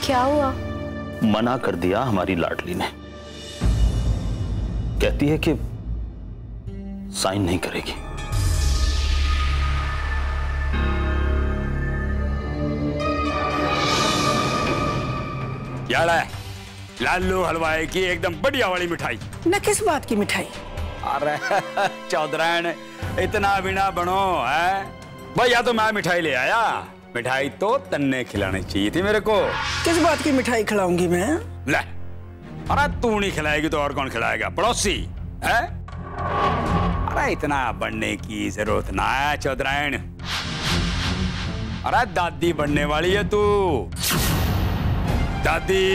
क्या हुआ? मना कर दिया हमारी लाडली ने। कहती है कि साइन नहीं करेगी। यार लालू हलवाई की एकदम बढ़िया वाली मिठाई। न किस बात की मिठाई? अरे चौधरायण इतना भी ना बनो है भाई। या तो मैं मिठाई ले आया, मिठाई तो तन्ने खिलानी चाहिए थी मेरे को। किस बात की मिठाई खिलाऊंगी मैं? ले, अरे तू नहीं खिलाएगी तो और कौन खिलाएगा? पड़ोसी है? अरे इतना बनने की जरूरत ना है चौधरायण। अरे दादी बनने वाली है तू, दादी।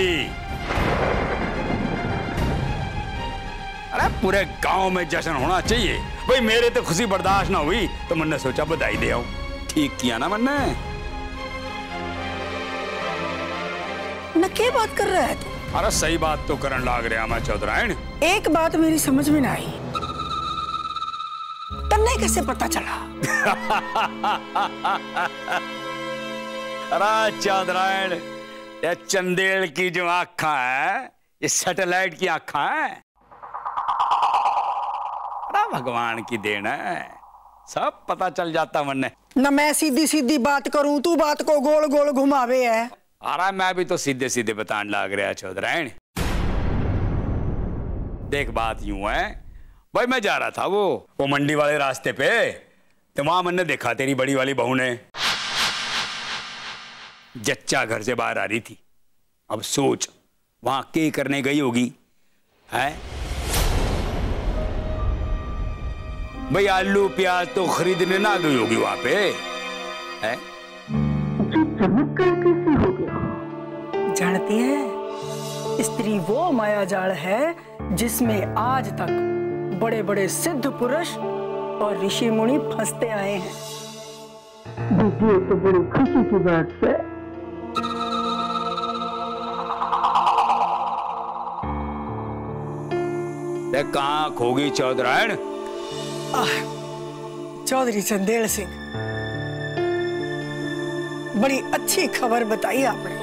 अरे पूरे गांव में जश्न होना चाहिए भाई। मेरे तो खुशी बर्दाश्त ना हुई तो मैंने सोचा बधाई दे आऊं। ठीक किया ना मैंने? न क्या बात कर रहा है तू? अरे सही बात तो करन लाग रहा मैं चौधरायण। एक बात मेरी समझ में ना आई, तन्ने कैसे पता चला? अरे चौधरायण, ये चंदेल की जो आंखें हैं, ये सैटेलाइट की आंखें हैं। अरे भगवान की देन है, सब पता चल जाता मन्ने। न मैं सीधी सीधी बात करूं, तू बात को गोल गोल घुमावे है। अरे मैं भी तो सीधे सीधे बताने लग रहा चौधरायण। देख बात यूं है भाई, मैं जा रहा था वो मंडी वाले रास्ते पे, तो वहां मैंने देखा तेरी बड़ी वाली बहू ने जच्चा घर से बाहर आ रही थी। अब सोच वहां क्या करने गई होगी है भाई? आलू प्याज तो खरीदने ना गई होगी वहां पे है? चमत्कार कैसे हो गया? जानती है, स्त्री वो माया जाल है जिसमें आज तक बड़े बड़े सिद्ध पुरुष और ऋषि मुनि फंसते आए हैं। देखिए तो बड़ी खुशी की बात है। कहाँ खोगी चौधरायण? चौधरी चंदेल सिंह, बड़ी अच्छी खबर बताई आपने।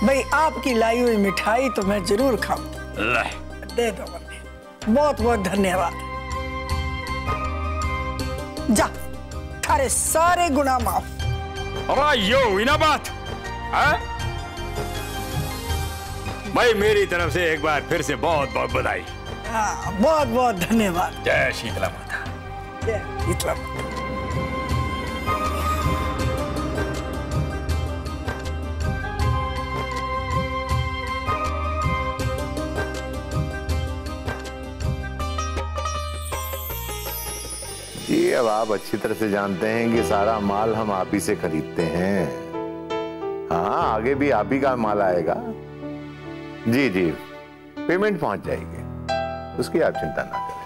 भाई आपकी लाई हुई मिठाई तो मैं जरूर खाऊं। दे दो मुझे, बहुत बहुत धन्यवाद। जा, थारे सारे गुनाह माफ। अरे यो हुई ना बात है? भाई मेरी तरफ से एक बार फिर से बहुत बहुत बधाई। हाँ, बहुत बहुत धन्यवाद। जय शीतला माता। जय शीतला माता। जी, अब आप अच्छी तरह से जानते हैं कि सारा माल हम आप ही से खरीदते हैं। हाँ, आगे भी आप ही का माल आएगा। जी जी, पेमेंट पहुंच जाएगी, उसकी आप चिंता ना करें।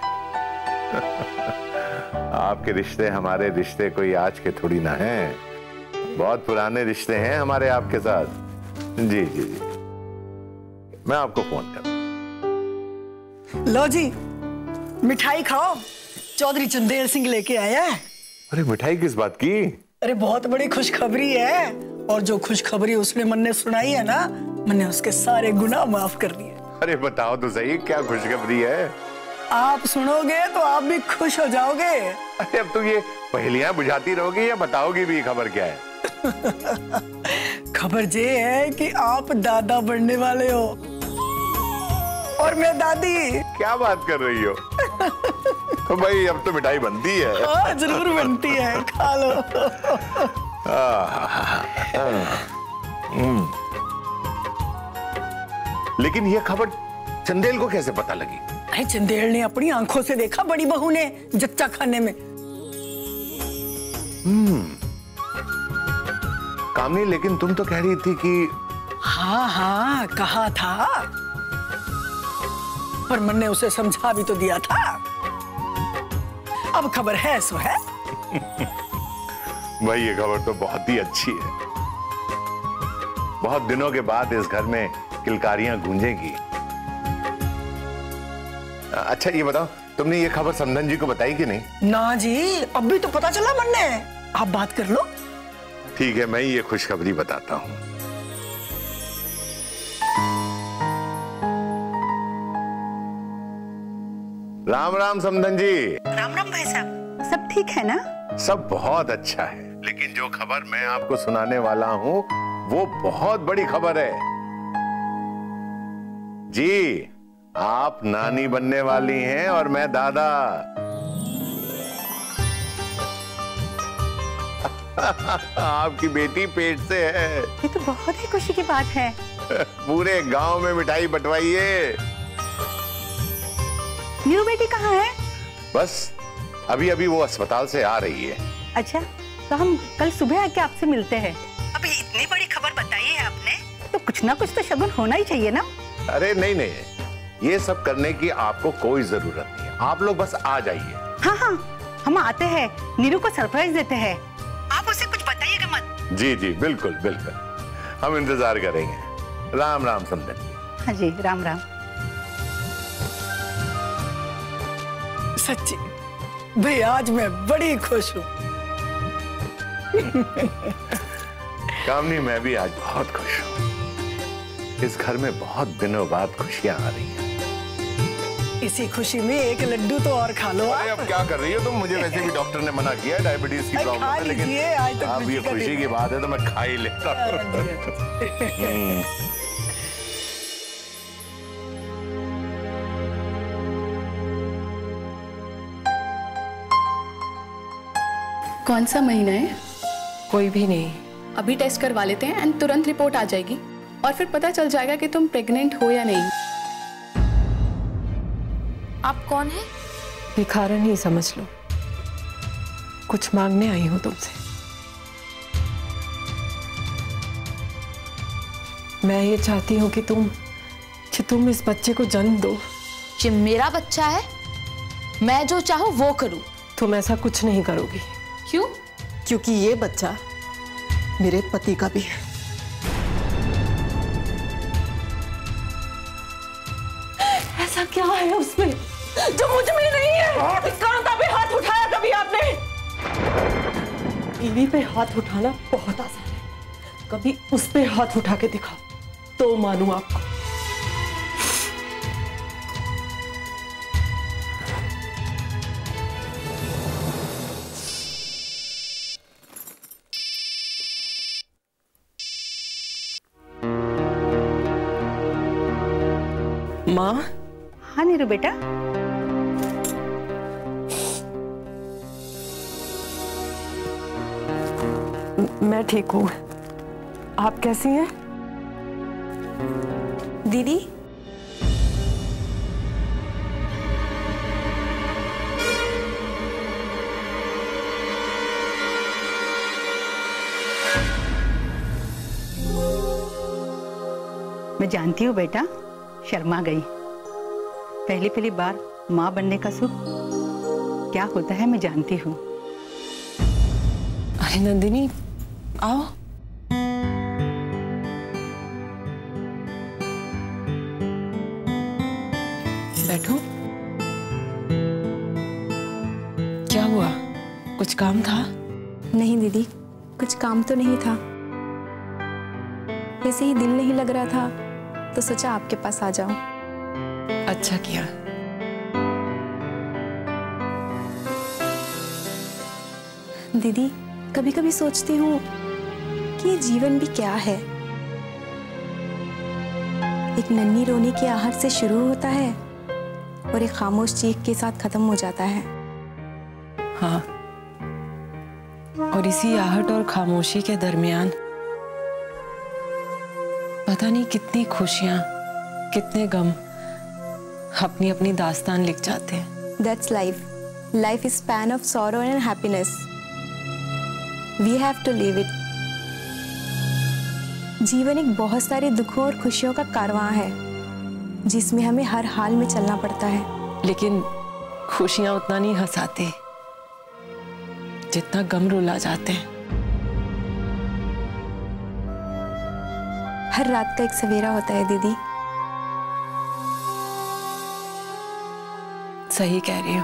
आपके रिश्ते हमारे रिश्ते कोई आज के थोड़ी ना हैं, बहुत पुराने रिश्ते हैं हमारे आपके साथ। जी जी जी, मैं आपको फोन कर। लो जी, मिठाई खाओ, चौधरी चंदेल सिंह लेके आया है। अरे मिठाई किस बात की? अरे बहुत बड़ी खुशखबरी है, और जो खुशखबरी उसने मन ने सुनाई है ना, मैंने उसके सारे गुनाह माफ कर दिए। अरे बताओ तो सही, क्या खुशखबरी है? आप सुनोगे तो आप भी खुश हो जाओगे। अरे अब तुम ये पहेलियां बुझाती रहोगी या बताओगी भी खबर क्या है? खबर ये है कि आप दादा बनने वाले हो और मैं दादी। क्या बात कर रही हो? तो भाई अब तो मिठाई बनती है। हाँ, जरूर बनती है, खा लो। लेकिन ये खबर चंदेल को कैसे पता लगी? अरे चंदेल ने अपनी आंखों से देखा बड़ी बहू ने जच्चा खाने में। कामनी, लेकिन तुम तो कह रही थी कि हाँ हाँ कहा था, पर मैंने उसे समझा भी तो दिया था। अब खबर है सो है। भाई ये खबर तो बहुत ही अच्छी है। बहुत दिनों के बाद इस घर में किलकारियां गूंजेगी। अच्छा ये बताओ, तुमने ये खबर समधन जी को बताई कि नहीं? ना जी, अभी तो पता चला मन ने। आप बात कर लो। ठीक है, मैं ये खुशखबरी बताता हूँ। राम राम समधन जी। राम राम भाई साहब, सब ठीक है ना? सब बहुत अच्छा है, लेकिन जो खबर मैं आपको सुनाने वाला हूँ वो बहुत बड़ी खबर है जी। आप नानी बनने वाली हैं और मैं दादा। आपकी बेटी पेट से है। ये तो बहुत ही खुशी की बात है। पूरे गांव में मिठाई बंटवाइए। नीरू बेटी कहाँ है? बस अभी अभी वो अस्पताल से आ रही है। अच्छा, तो हम कल सुबह आके आपसे मिलते हैं। अभी इतनी बड़ी खबर बताई है आपने, तो कुछ ना कुछ तो शगुन होना ही चाहिए ना? अरे नहीं नहीं, ये सब करने की आपको कोई जरूरत नहीं है। आप लोग बस आ जाइए। हाँ हाँ, हम आते हैं, नीरू को सरप्राइज देते हैं। आप उसे कुछ बताइएगा मत। जी जी बिल्कुल बिल्कुल, हम इंतजार करेंगे। राम राम समधन। हाँ जी, राम राम। सच्ची भाई, आज मैं बड़ी खुश हूँ। कामनी, मैं भी आज बहुत खुश हूँ। इस घर में बहुत दिनों बाद खुशियां आ रही हैं। इसी खुशी में एक लड्डू तो और खा लो। अरे अब क्या कर रही हो तुम? मुझे वैसे भी डॉक्टर ने मना किया है, डायबिटीज की प्रॉब्लम है, लेकिन अब ये खुशी की बात है तो मैं खा ही लेता हूँ। कौन सा महीना है? कोई भी नहीं। अभी टेस्ट करवा लेते हैं एंड तुरंत रिपोर्ट आ जाएगी और फिर पता चल जाएगा कि तुम प्रेग्नेंट हो या नहीं। आप कौन है? भिखारन ही समझ लो। कुछ मांगने आई हूं तुमसे। मैं ये चाहती हूँ कि तुम इस बच्चे को जन्म दो। ये मेरा बच्चा है, मैं जो चाहूँ वो करूँ। तुम ऐसा कुछ नहीं करोगी। क्यों? क्योंकि ये बच्चा मेरे पति का भी है। ऐसा क्या है उसमें जो मुझ में नहीं है? इस कांता पे हाथ उठाया कभी आपने? बीवी पे हाथ उठाना बहुत आसान है, कभी उस पे हाथ उठा के दिखाओ तो मानूं आपको। माँ। हाँ नीरू बेटा। मैं ठीक हूँ, आप कैसी हैं? दीदी, मैं जानती हूँ बेटा, शर्मा गई। पहली बार माँ बनने का सुख क्या होता है मैं जानती हूँ। अरे नंदिनी, आओ। बैठो। क्या हुआ? कुछ काम था? नहीं दीदी, कुछ काम तो नहीं था, वैसे ही दिल नहीं लग रहा था तो सोचा आपके पास आ जाऊं। अच्छा किया। दीदी, कभी कभी सोचती हूँ कि ये जीवन भी क्या है। एक नन्ही रोने की आहट से शुरू होता है और एक खामोश चीख के साथ खत्म हो जाता है। हाँ, और इसी आहट और खामोशी के दरमियान पता नहीं कितनी खुशियां, कितने गम अपनी अपनी दास्तान लिख जाते हैं। That's life. Life is span of sorrow and happiness. We have to live it. जीवन एक बहुत सारे दुखों और खुशियों का कारवां है जिसमें हमें हर हाल में चलना पड़ता है। लेकिन खुशियां उतना नहीं हंसाते जितना गम रुला जाते हैं। हर रात का एक सवेरा होता है दीदी। सही कह रही हो,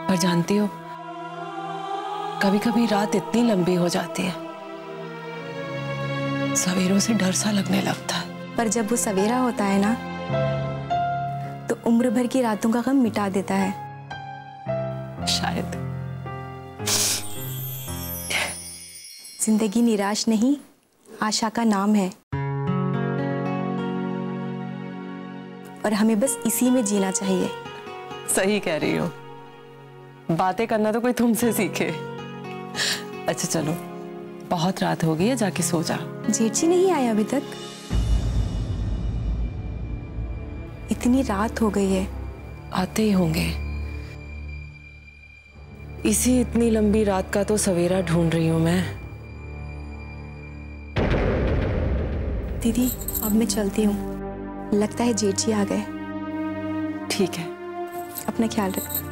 पर जानती हो कभी कभी रात इतनी लंबी हो जाती है सवेरों से डर सा लगने लगता है। पर जब वो सवेरा होता है ना, तो उम्र भर की रातों का गम मिटा देता है। शायद। जिंदगी निराश नहीं, आशा का नाम है, और हमें बस इसी में जीना चाहिए। सही कह रही हो, बातें करना तो कोई तुमसे सीखे। अच्छा चलो, बहुत रात हो गई है, जाके सो जा। जेठ जी नहीं आए अभी तक? इतनी रात हो गई है। आते ही होंगे। इसी इतनी लंबी रात का तो सवेरा ढूंढ रही हूं मैं। दीदी अब मैं चलती हूँ, लगता है जेठ जी आ गए। ठीक है, अपना ख्याल रखना।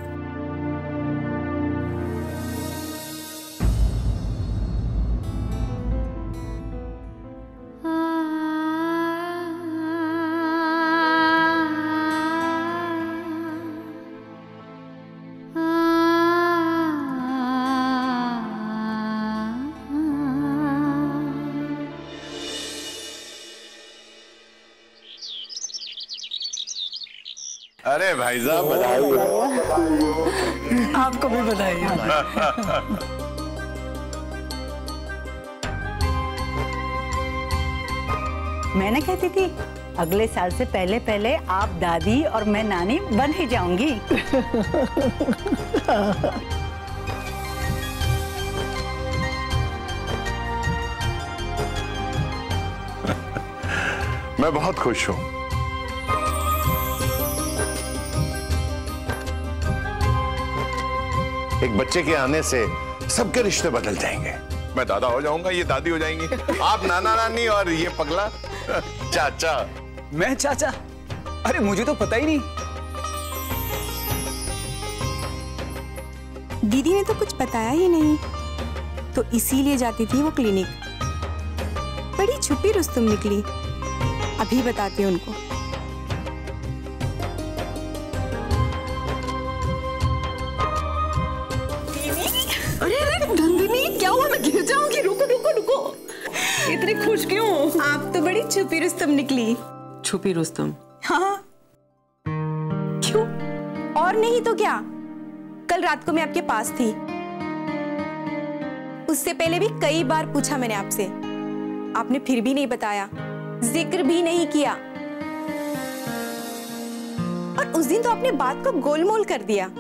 अरे भाई साहब बधाई। आपको भी बधाई। मैंने कहती थी अगले साल से पहले पहले आप दादी और मैं नानी बन ही जाऊंगी। मैं बहुत खुश हूं। एक बच्चे के आने से सबके रिश्ते बदल जाएंगे। मैं दादा हो जाऊंगा, ये दादी हो जाएंगी, आप नाना नानी और ये पगला चाचा। मैं चाचा? अरे मुझे तो पता ही नहीं। दीदी ने तो कुछ बताया ही नहीं, तो इसीलिए जाती थी वो क्लिनिक। बड़ी छुपी रुस्तुम निकली। अभी बताती हूँ उनको। क्या हुआ? मैं गिर जाऊंगी। रुको रुको रुको, इतनी खुश क्यों? आप तो बड़ी छुपी रुस्तुम निकली। छुपी रुस्तम? हाँ। क्यों? और नहीं तो क्या, कल रात को मैं आपके पास थी। उससे पहले भी कई बार पूछा मैंने आपसे, आपने फिर भी नहीं बताया, जिक्र भी नहीं किया। और उस दिन तो आपने बात को गोलमोल कर दिया,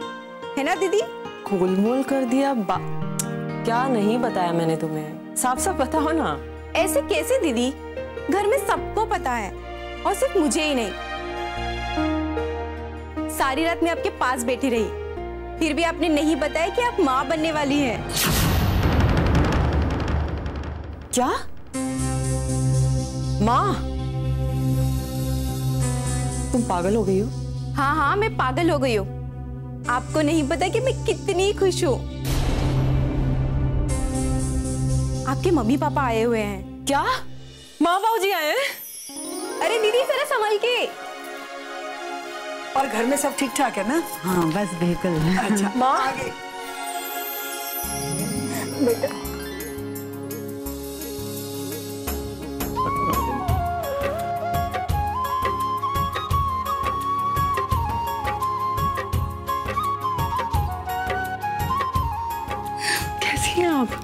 है ना दीदी? गोलमोल कर दिया? क्या नहीं बताया मैंने तुम्हें? साफ साफ बताओ ना। ऐसे कैसे दीदी? घर में सबको पता है, और सिर्फ मुझे ही नहीं। सारी रात मैं आपके पास बैठी रही, फिर भी आपने नहीं बताया कि आप माँ बनने वाली हैं। क्या? माँ? तुम पागल हो गई हो? हाँ हाँ, मैं पागल हो गई हूँ। आपको नहीं पता कि मैं कितनी खुश हूँ। आपके मम्मी पापा आए हुए हैं। क्या? माँ बाबू जी आए हैं? अरे दीदी जरा संभल के। और घर में सब ठीक ठाक है ना? हाँ बस बिल्कुल। अच्छा माँ? आगे। बेटा कैसी हैं आप?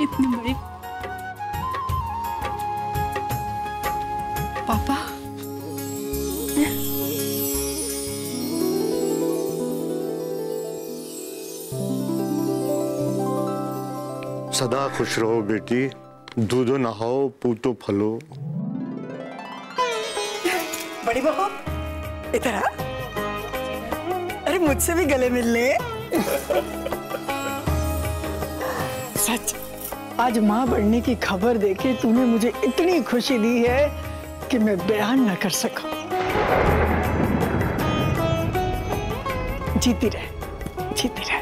इतनी बड़ी पापा। सदा खुश रहो बेटी, दूधो नहाओ पूतो फलो। बड़ी बहू इधर आ। अरे मुझसे भी गले मिल ले। सच, आज माँ बनने की खबर देके तूने मुझे इतनी खुशी दी है कि मैं बयान न कर सका। जीती रहे, जीती रहे।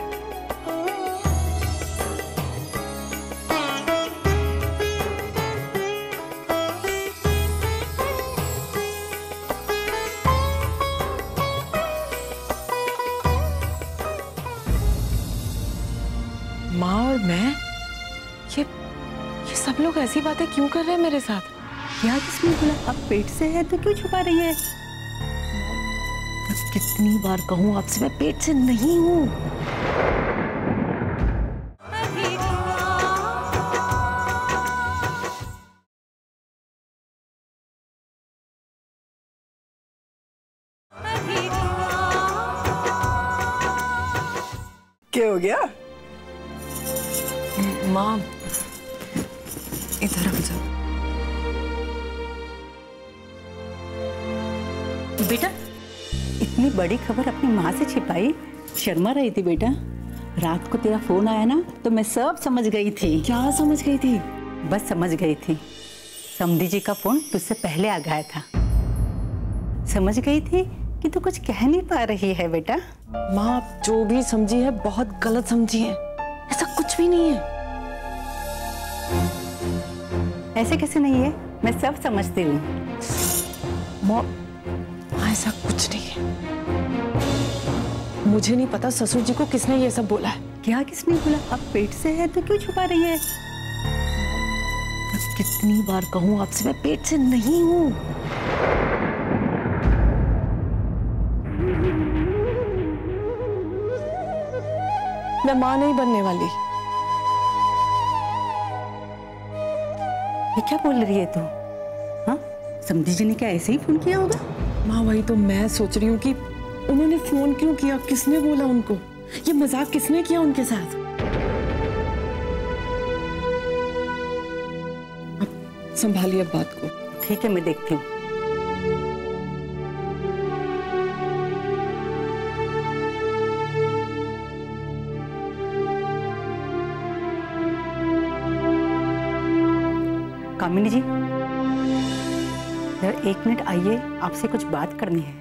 माँ और मैं, ये सब लोग ऐसी बातें क्यों कर रहे हैं मेरे साथ? यार किसने बोला? अब पेट से है तो क्यों छुपा रही है? कितनी बार कहूँ आपसे, मैं पेट से नहीं हूँ। क्या हो गया? माँ इधर आ जाओ। बेटा, इतनी बड़ी खबर अपनी माँ से छिपाई, शर्मा रही थी बेटा। रात को तेरा फोन आया ना तो मैं सब समझ गई थी। क्या समझ गई थी? बस समझ गई थी, समधी जी का फोन तुझसे पहले आ गया था। समझ गई थी कि तू कुछ कह नहीं पा रही है बेटा। माँ आप जो भी समझी है बहुत गलत समझी है, ऐसा कुछ भी नहीं है। ऐसे कैसे नहीं है, मैं सब समझती हूँ। माँ ऐसा कुछ नहीं है। मुझे नहीं पता ससुर जी को किसने ये सब बोला है। क्या किसने बोला? अब पेट से है तो क्यों छुपा रही है? मैं कितनी बार कहूँ आपसे, मैं पेट से नहीं हूँ। मैं माँ नहीं बनने वाली। ये क्या बोल रही है तू? हाँ, समधी जी ने क्या ऐसे ही फोन किया होगा? माँ वही तो मैं सोच रही हूँ कि उन्होंने फोन क्यों किया, किसने बोला उनको, ये मजाक किसने किया उनके साथ। अब संभालिए अब बात को। ठीक है, मैं देखती हूँ। कामिनी जी, जरा 1 मिनट आइए, आपसे कुछ बात करनी है।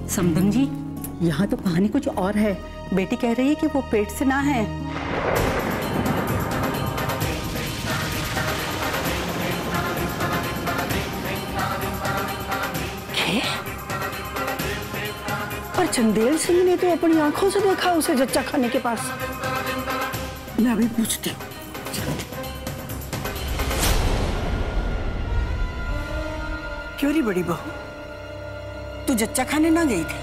समधन जी, यहाँ तो कहानी कुछ और है। बेटी कह रही है कि वो पेट से ना है। पर चंदेल सिंह ने तो अपनी आंखों से देखा उसे जच्चा खाने के पास। मैं अभी पूछती हूँ। क्यों री बड़ी बहू, तू जच्चा खाने ना गई थी?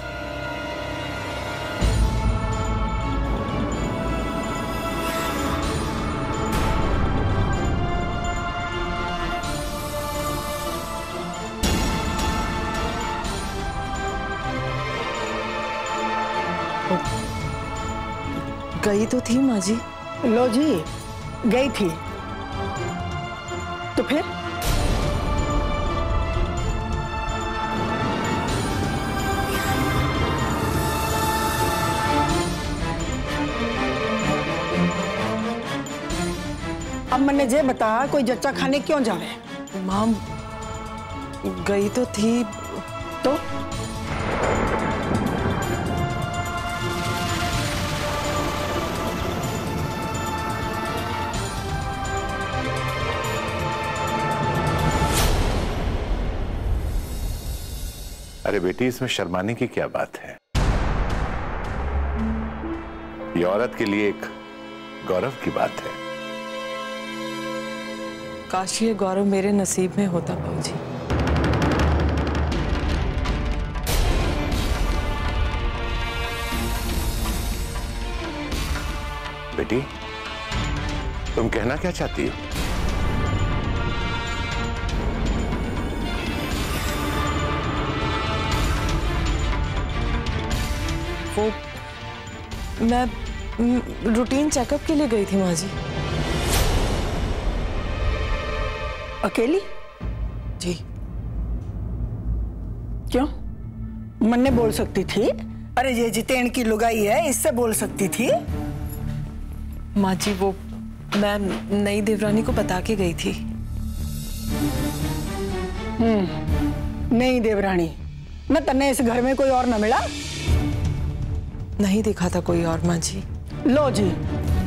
गई तो थी माँ जी। लो जी, गई थी तो फिर? अब मैंने जे बता, कोई जच्चा खाने क्यों जावे? माँ गई तो थी तो अरे बेटी, इसमें शर्माने की क्या बात है? ये औरत के लिए एक गौरव की बात है। काश ये गौरव मेरे नसीब में होता बाबूजी। बेटी, तुम कहना क्या चाहती हो? वो मैं रूटीन चेकअप के लिए गई थी माँ जी। अकेली? जी। क्यों? मन्ने बोल सकती थी। अरे ये जितेन की लुगाई है, इससे बोल सकती थी। माँ जी वो मैं नई देवरानी को बता के गई थी। नई देवरानी? न तन्ने इस घर में कोई और न मिला? नहीं दिखा था कोई और माँ जी। लो जी,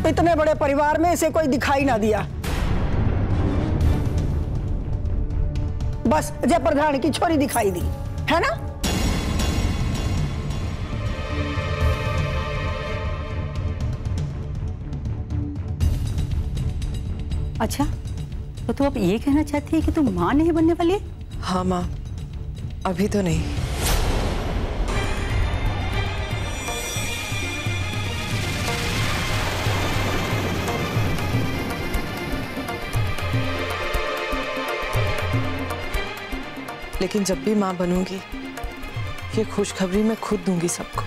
इतने बड़े परिवार में इसे कोई दिखाई ना दिया। बस जय प्रधान की छोरी दिखाई दी है ना? अच्छा, तो तू अब ये कहना चाहती है कि तू माँ नहीं बनने वाली है? हाँ माँ, अभी तो नहीं। लेकिन जब भी माँ बनूंगी, ये खुशखबरी मैं खुद दूंगी सबको।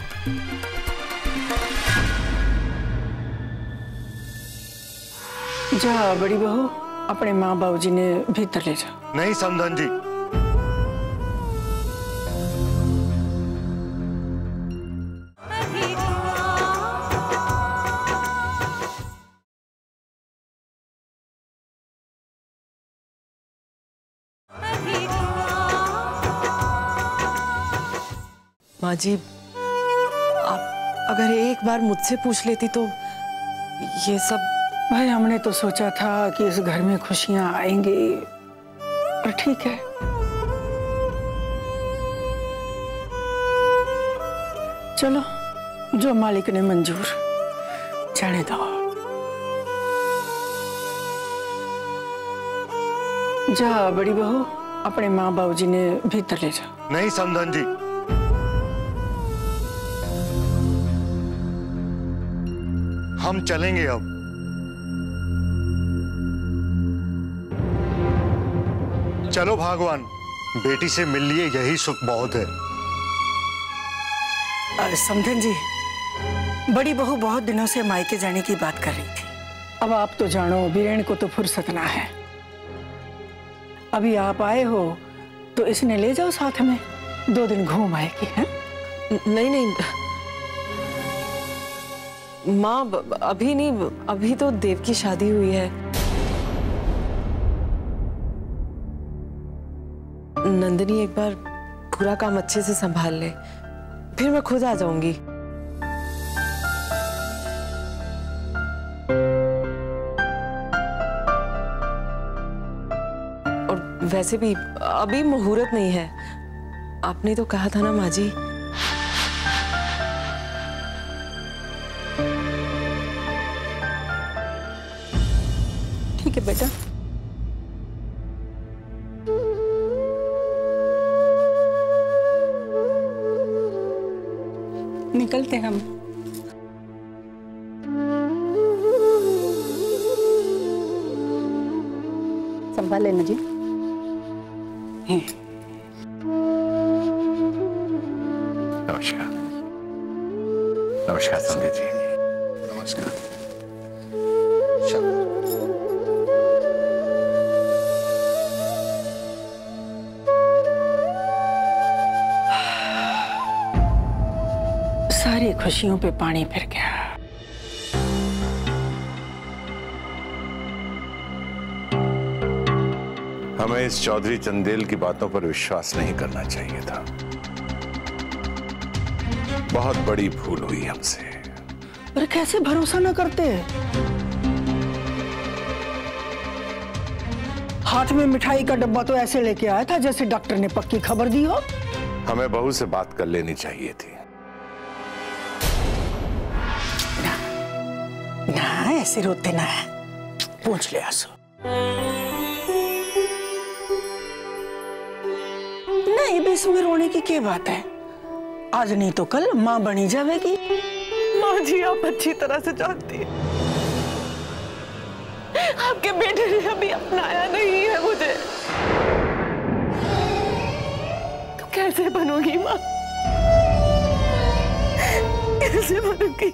जा बड़ी बहू, अपने माँ बाबूजी ने भीतर ले जा। नहीं समधन जी, माँ जी, आप अगर एक बार मुझसे पूछ लेती तो ये सब। भाई हमने तो सोचा था कि इस घर में खुशियां आएंगी, पर ठीक है। चलो, जो मालिक ने मंजूर, जाने दो। जा बड़ी बहू, अपने माँ बाबूजी ने भीतर ले जा। नहीं समधन जी, हम चलेंगे अब। चलो भगवान, बेटी से मिल लिए यही सुख बहुत है। समधन जी, बड़ी बहू बहुत दिनों से मायके जाने की बात कर रही थी। अब आप तो जानो, बीरेन को तो फुर्सत ना है। अभी आप आए हो तो इसने ले जाओ साथ में, 2 दिन घूम आएगी। हैं? नहीं नहीं माँ, अभी नहीं, अभी तो देव की शादी हुई है। नंदिनी एक बार पूरा काम अच्छे से संभाल ले, फिर मैं खुद आ जाऊंगी। और वैसे भी अभी मुहूर्त नहीं है। आपने तो कहा था ना माँ जी। ठीक है बेटा। निकलते हम। संभाल लेना जी। नमस्कार। नमस्कार संध्या जी। नमस्कार। सारी खुशियों पे पानी फिर गया। हमें इस चौधरी चंदेल की बातों पर विश्वास नहीं करना चाहिए था। बहुत बड़ी भूल हुई हमसे। अरे कैसे भरोसा ना करते? हाथ में मिठाई का डब्बा तो ऐसे लेके आया था जैसे डॉक्टर ने पक्की खबर दी हो। हमें बहू से बात कर लेनी चाहिए थी। ना ऐसे रोते ना है, पूछ ले आसो। नहीं बे, इसमें रोने की क्या बात है? आज नहीं तो कल माँ बनी जाएगी। माँ जी, आप अच्छी तरह से जानती हैं, आपके बेटे ने अभी अपनाया नहीं है मुझे। तो कैसे बनूंगी माँ? कैसे बनूंगी?